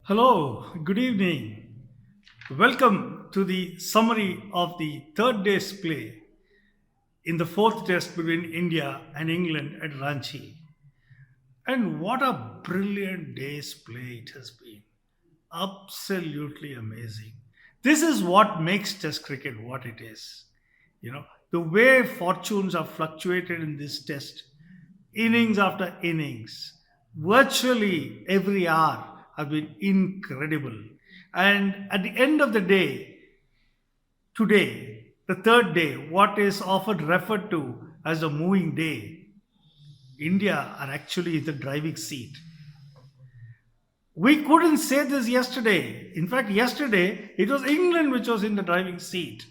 Hello, good evening. Welcome to the summary of the third day's play in the fourth test between India and England at Ranchi. And what a brilliant day's play it has been. Absolutely amazing. This is what makes Test cricket what it is. The way fortunes are fluctuated in this test, innings after innings, virtually every hour have been incredible. And at the end of the day, today, the third day, what is often referred to as the moving day, India are actually in the driving seat. We couldn't say this yesterday. In fact, yesterday it was England which was in the driving seat.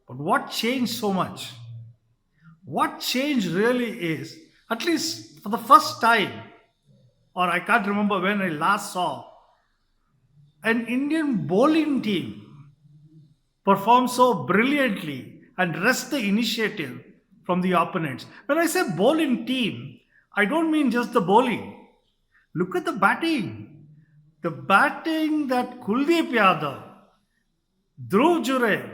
But what changed so much? What changed really is, at least for the first time, or I can't remember when I last saw, an Indian bowling team perform so brilliantly and wrest the initiative from the opponents. When I say bowling team, I don't mean just the bowling. Look at the batting. The batting that Kuldeep Yadav, Dhruv Jurel,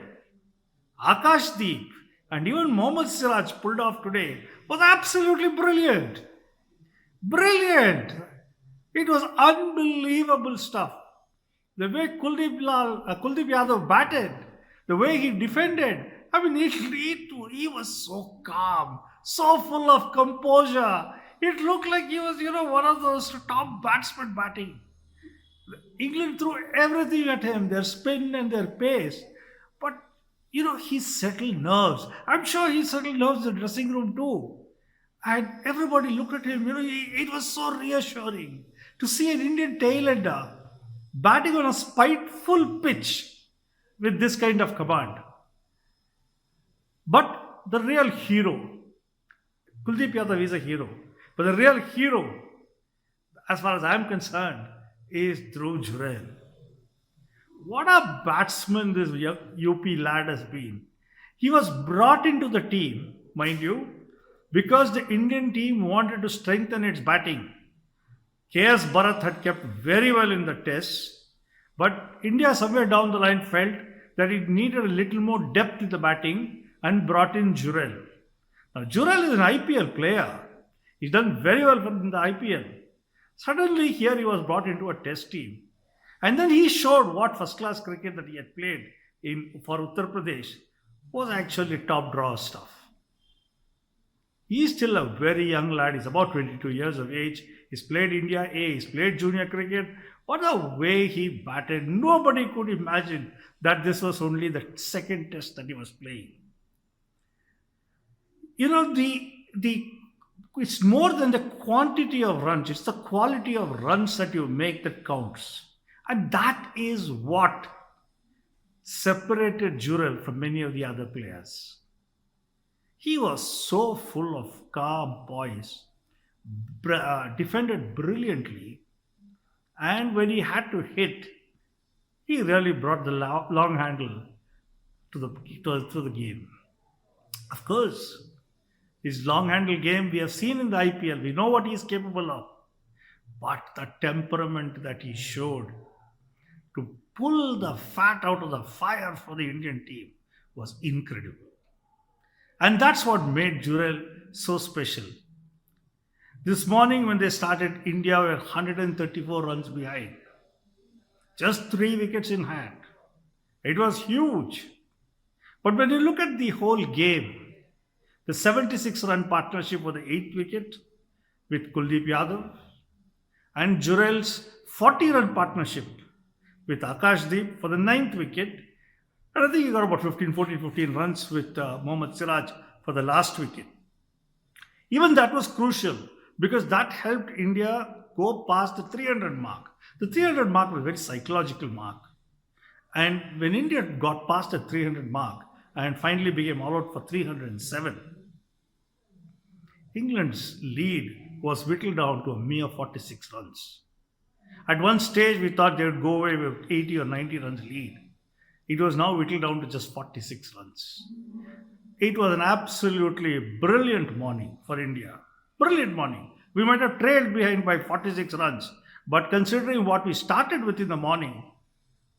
Akashdeep, and even Mohammad Siraj pulled off today was absolutely brilliant. Brilliant! It was unbelievable stuff. The way Kuldeep Yadav batted, the way he defended, he was so calm, so full of composure. It looked like he was, one of those top batsmen batting. England threw everything at him, their spin and their pace. But, he settled nerves. I'm sure he settled nerves in the dressing room too. And everybody looked at him. It was so reassuring to see an Indian tailender batting on a spiteful pitch with this kind of command. But the real hero, Kuldeep Yadav is a hero, but the real hero, as far as I'm concerned, is Dhruv Jurel. What a batsman this UP lad has been. He was brought into the team, mind you, because the Indian team wanted to strengthen its batting. KS Bharat had kept very well in the tests, but India somewhere down the line felt that it needed a little more depth in the batting and brought in Jurel. Now, Jurel is an IPL player. He's done very well in the IPL. Suddenly, here he was brought into a test team. And then he showed what first-class cricket that he had played for Uttar Pradesh was actually top draw stuff. He's still a very young lad. He's about 22 years of age. He's played India A. He's played junior cricket. What a way he batted. Nobody could imagine that this was only the second test that he was playing. It's more than the quantity of runs. It's the quality of runs that you make that counts. And that is what separated Jurel from many of the other players. He was so full of calm poise, defended brilliantly, and when he had to hit, he really brought the long handle to the game. Of course, his long handle game we have seen in the IPL. We know what he is capable of. But the temperament that he showed to pull the fat out of the fire for the Indian team was incredible. And that's what made Jurel so special. This morning when they started, India were 134 runs behind. Just 3 wickets in hand. It was huge. But when you look at the whole game, the 76-run partnership for the 8th wicket with Kuldeep Yadav and Jurel's 40-run partnership with Akashdeep for the 9th wicket. And I think he got about 15 runs with Mohammad Siraj for the last wicket. Even that was crucial because that helped India go past the 300 mark. The 300 mark was a very psychological mark. And when India got past the 300 mark and finally became all out for 307, England's lead was whittled down to a mere 46 runs. At one stage, we thought they would go away with 80 or 90 runs lead. It was now whittled down to just 46 runs. It was an absolutely brilliant morning for India. Brilliant morning. We might have trailed behind by 46 runs, But considering what we started with in the morning,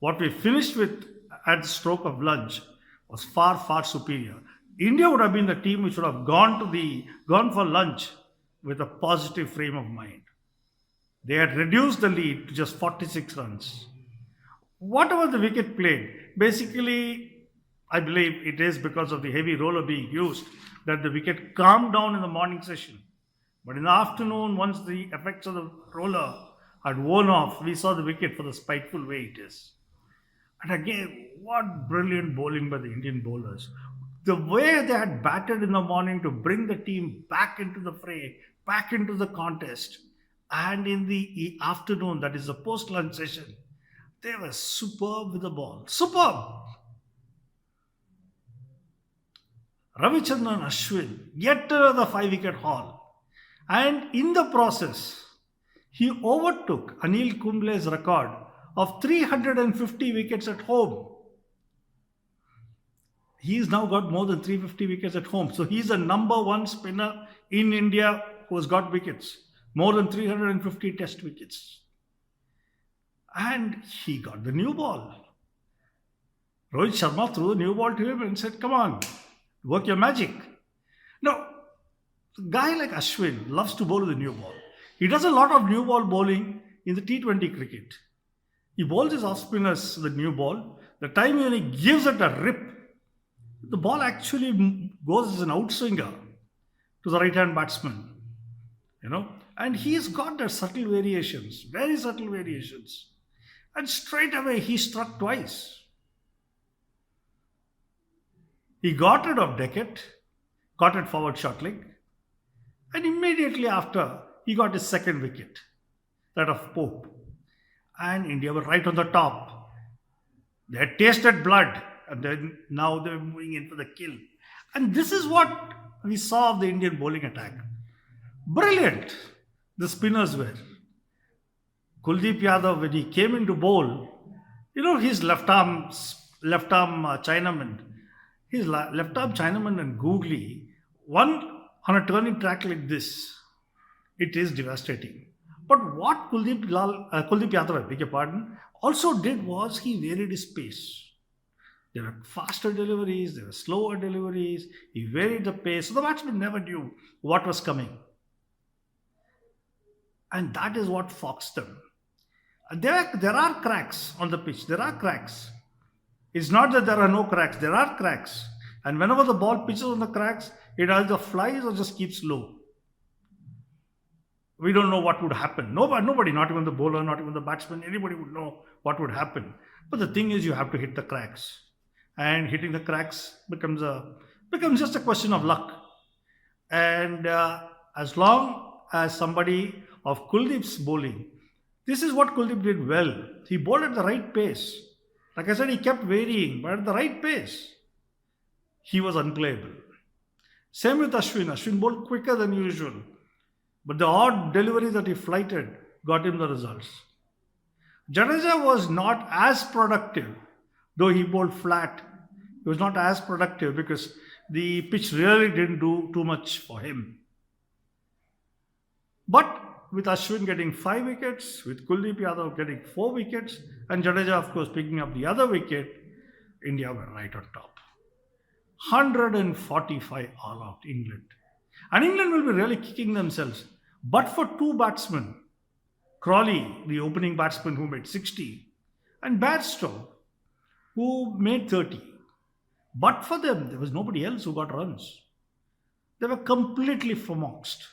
what we finished with at the stroke of lunch was far, far superior. India would have been the team which would have gone for lunch with a positive frame of mind. They had reduced the lead to just 46 runs. Whatever the wicket played, basically, I believe it is because of the heavy roller being used that the wicket calmed down in the morning session. But in the afternoon, once the effects of the roller had worn off, we saw the wicket for the spiteful way it is. And again, what brilliant bowling by the Indian bowlers. The way they had batted in the morning to bring the team back into the fray, back into the contest, and in the afternoon, that is the post-lunch session, they were superb with the ball. Superb! Ravichandran, Ashwin, yet another 5-wicket haul. And in the process, he overtook Anil Kumble's record of 350 wickets at home. He's now got more than 350 wickets at home. So he's the number one spinner in India who has got wickets. More than 350 test wickets. And he got the new ball. Rohit Sharma threw the new ball to him and said, come on, work your magic. Now, a guy like Ashwin loves to bowl with the new ball. He does a lot of new ball bowling in the T20 cricket. He bowls his off spinners the new ball. The time when he gives it a rip, the ball actually goes as an outswinger to the right-hand batsman. And he's got their subtle variations, very subtle variations. And straight away, he struck twice. He got rid of Beckett, got it forward short leg, and immediately after, he got his second wicket, that of Pope. And India were right on the top. They had tasted blood, and then now they're moving in for the kill. And this is what we saw of the Indian bowling attack. Brilliant, the spinners were. Kuldeep Yadav, when he came into bowl, his left arm Chinaman, and Googly, one on a turning track like this, it is devastating. But what Kuldeep Yadav, I beg your pardon, also did was he varied his pace. There were faster deliveries, there were slower deliveries, he varied the pace, so the batsman never knew what was coming. And that is what foxed them. And there are cracks on the pitch, there are cracks. It's not that there are no cracks, there are cracks. And whenever the ball pitches on the cracks, it either flies or just keeps low. We don't know what would happen. Nobody, not even the bowler, not even the batsman, anybody would know what would happen. But the thing is, you have to hit the cracks. And hitting the cracks becomes just a question of luck. And as long as somebody of Kuldeep's bowling, this is what Kuldeep did well. He bowled at the right pace. Like I said, he kept varying, but at the right pace, he was unplayable. Same with Ashwin. Ashwin bowled quicker than usual. But the odd delivery that he flighted got him the results. Jadeja was not as productive, though he bowled flat. He was not as productive because the pitch really didn't do too much for him. But with Ashwin getting 5 wickets, with Kuldeep Yadav getting 4 wickets, and Jadeja, of course, picking up the other wicket, India were right on top. 145 all out, England. And England will be really kicking themselves. But for 2 batsmen, Crawley, the opening batsman who made 60, and Bairstow, who made 30. But for them, there was nobody else who got runs. They were completely flummoxed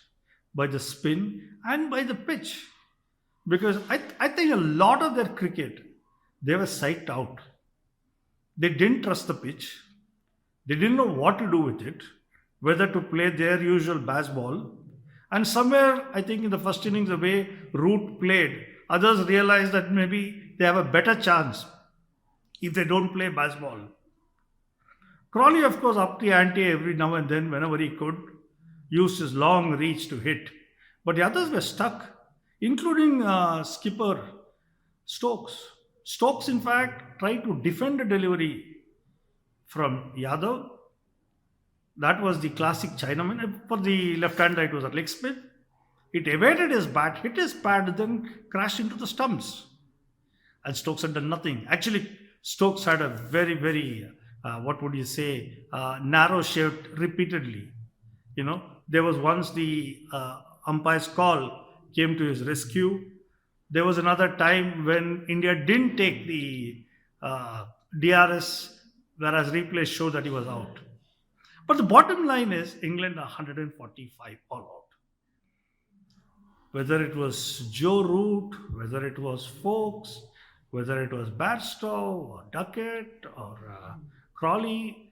by the spin and by the pitch. Because I think a lot of their cricket, they were psyched out. They didn't trust the pitch. They didn't know what to do with it, whether to play their usual baseball. And somewhere, I think in the first innings, the way Root played, others realized that maybe they have a better chance if they don't play baseball. Crawley, of course, upped the ante every now and then, whenever he could, used his long reach to hit. But the others were stuck, including skipper Stokes. Stokes, in fact, tried to defend a delivery from Yadav. That was the classic Chinaman. For the left-hander, it was a leg spin. It evaded his bat, hit his pad, then crashed into the stumps. And Stokes had done nothing. Actually, Stokes had a very, very, what would you say, narrow shift repeatedly. There was once the umpire's call came to his rescue. There was another time when India didn't take the DRS, whereas replays show that he was out. But the bottom line is England are 145 all out. Whether it was Joe Root, whether it was Foakes, whether it was Barstow or Duckett or Crawley,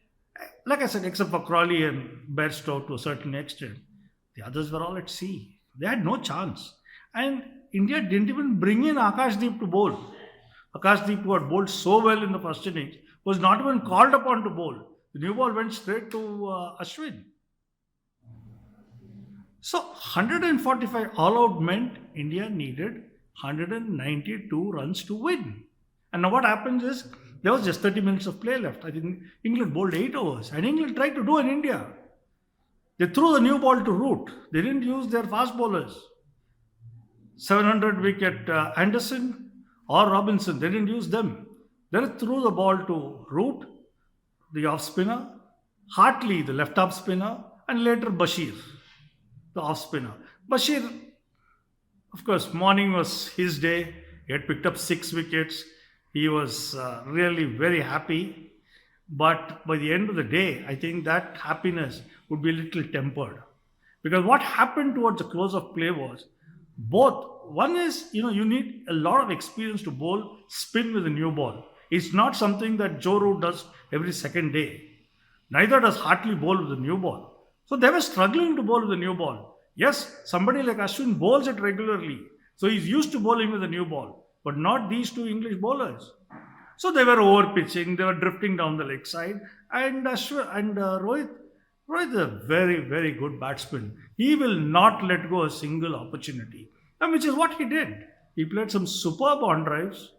like I said, except for Crawley and Bairstow to a certain extent, the others were all at sea. They had no chance. And India didn't even bring in Akashdeep to bowl. Akashdeep, who had bowled so well in the first innings, was not even called upon to bowl. The new ball went straight to Ashwin. So 145 all out meant India needed 192 runs to win. And now what happens is, there was just 30 minutes of play left. I think England bowled 8 overs. And England tried to do in India. They threw the new ball to Root. They didn't use their fast bowlers. 700 wicket Anderson or Robinson. They didn't use them. They threw the ball to Root, the off spinner, Hartley, the left arm spinner, and later Bashir, the off spinner. Bashir, of course, morning was his day. He had picked up 6 wickets. He was really very happy. But by the end of the day, I think that happiness would be a little tempered. Because what happened towards the close of play was both. One is, you need a lot of experience to bowl spin with a new ball. It's not something that Joe Root does every second day. Neither does Hartley bowl with a new ball. So they were struggling to bowl with a new ball. Yes, somebody like Ashwin bowls it regularly. So he's used to bowling with a new ball. But not these two English bowlers. So they were over pitching, they were drifting down the leg side. And Rohit is a very, very good batsman. He will not let go a single opportunity. And which is what he did. He played some superb on drives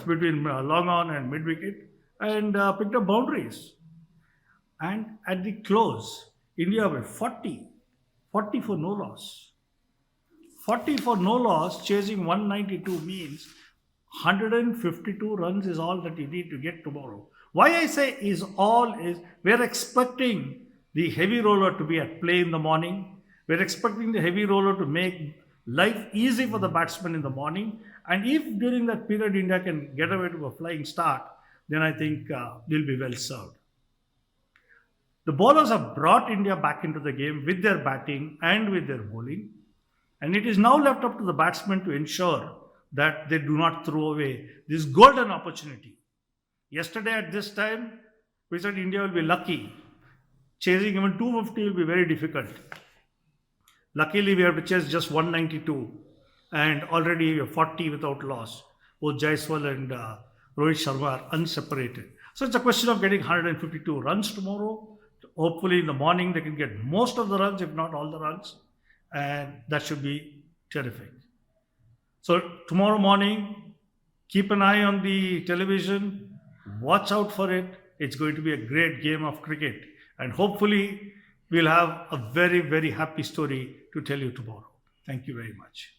between long on and mid wicket, and picked up boundaries. And at the close, India were 40 for no loss. 40 for no loss, chasing 192 means 152 runs is all that you need to get tomorrow. Why I say is we're expecting the heavy roller to be at play in the morning. We're expecting the heavy roller to make life easy for the batsman in the morning. And if during that period India can get away to a flying start, then I think we'll be well served. The bowlers have brought India back into the game with their batting and with their bowling. And it is now left up to the batsmen to ensure that they do not throw away this golden opportunity. Yesterday at this time, we said India will be lucky. Chasing even 250 will be very difficult. Luckily, we have to chase just 192 and already we are 40 without loss. Both Jaiswal and Rohit Sharma are unseparated. So it's a question of getting 152 runs tomorrow. Hopefully in the morning they can get most of the runs, if not all the runs. And that should be terrific. So tomorrow morning, keep an eye on the television, watch out for it. It's going to be a great game of cricket. And hopefully we'll have a very, very happy story to tell you tomorrow. Thank you very much.